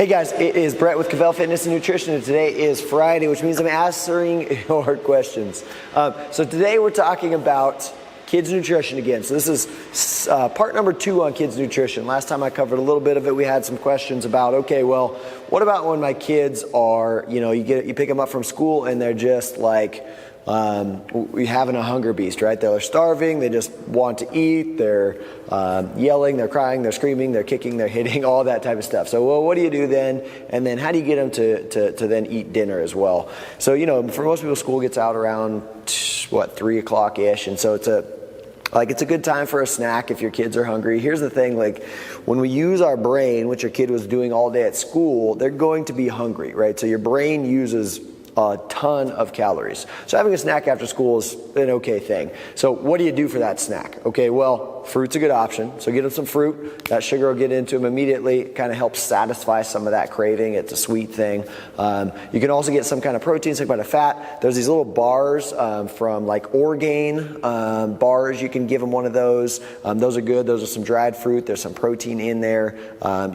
Hey guys, it is Brett with Kvell Fitness and Nutrition, and today is Friday, which means I'm answering your questions. So today we're talking about kids nutrition again. So this is part number 2 on kids nutrition. Last time I covered a little bit of it. We had some questions about, okay, well, what about when my kids are, you pick them up from school and they're just like, we having a hunger beast, right? They're starving, they just want to eat, they're yelling, they're crying, they're screaming, they're kicking, they're hitting, all that type of stuff. So, well, what do you do then? And then how do you get them to then eat dinner as well? So, for most people, school gets out around, 3 o'clock-ish, and so it's a good time for a snack if your kids are hungry. Here's the thing, when we use our brain, which your kid was doing all day at school, they're going to be hungry, right? So your brain uses a ton of calories. So having a snack after school is an okay thing. So what do you do for that snack? Okay, well, fruit's a good option. So get them some fruit. That sugar will get into them immediately. It kind of helps satisfy some of that craving. It's a sweet thing. You can also get some kind of protein, some kind of fat. There's these little bars from like Orgain bars. You can give them one of those. Those are good. Those are some dried fruit. There's some protein in there.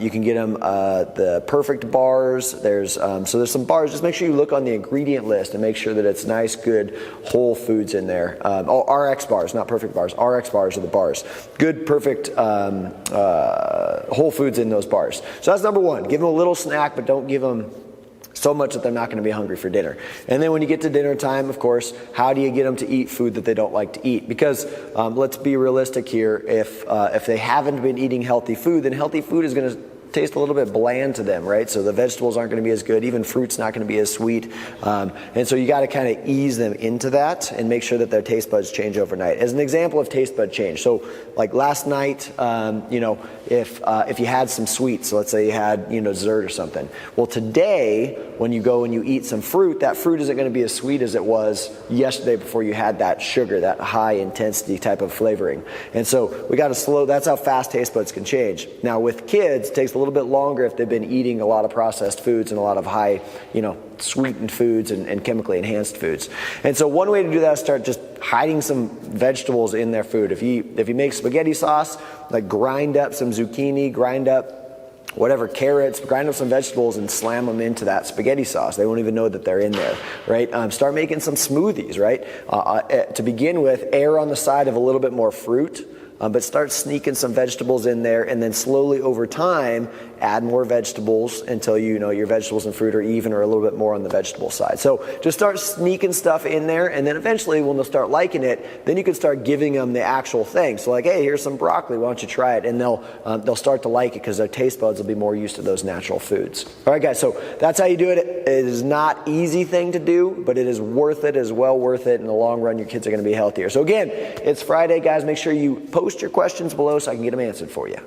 You can get them the Perfect bars. There's some bars. Just make sure you look on the ingredient list and make sure that it's nice, good, whole foods in there. RX bars, not Perfect bars. RX bars are the bars. Good, perfect, whole foods in those bars. So that's number 1. Give them a little snack, but don't give them so much that they're not going to be hungry for dinner. And then when you get to dinner time, of course, how do you get them to eat food that they don't like to eat? Because let's be realistic here. If they haven't been eating healthy food, then healthy food is going to taste a little bit bland to them, right? So the vegetables aren't going to be as good. Even fruit's not going to be as sweet. And so you got to kind of ease them into that and make sure that their taste buds change overnight. As an example of taste bud change, so like last night, if you had some sweets, so let's say you had dessert or something. Well, today when you go and you eat some fruit, that fruit isn't going to be as sweet as it was yesterday before you had that sugar, that high intensity type of flavoring. And so we got to that's how fast taste buds can change. Now with kids, it takes a little bit longer if they've been eating a lot of processed foods and a lot of high, sweetened foods and chemically enhanced foods. And so one way to do that is start just hiding some vegetables in their food. If you make spaghetti sauce, like grind up some zucchini, grind up whatever, carrots, grind up some vegetables and slam them into that spaghetti sauce. They won't even know that they're in there, right? Start making some smoothies, right? To begin with, err on the side of a little bit more fruit. But start sneaking some vegetables in there, and then slowly over time add more vegetables until your vegetables and fruit are even or a little bit more on the vegetable side. So just start sneaking stuff in there, and then eventually when they'll start liking it, then you can start giving them the actual thing. So like, hey, here's some broccoli, why don't you try it? And they'll start to like it because their taste buds will be more used to those natural foods. All right, guys, so that's how you do it. It is not easy thing to do, but it is worth it, is well worth it. In the long run, your kids are going to be healthier. So again, it's Friday, guys. Make sure you post your questions below so I can get them answered for you.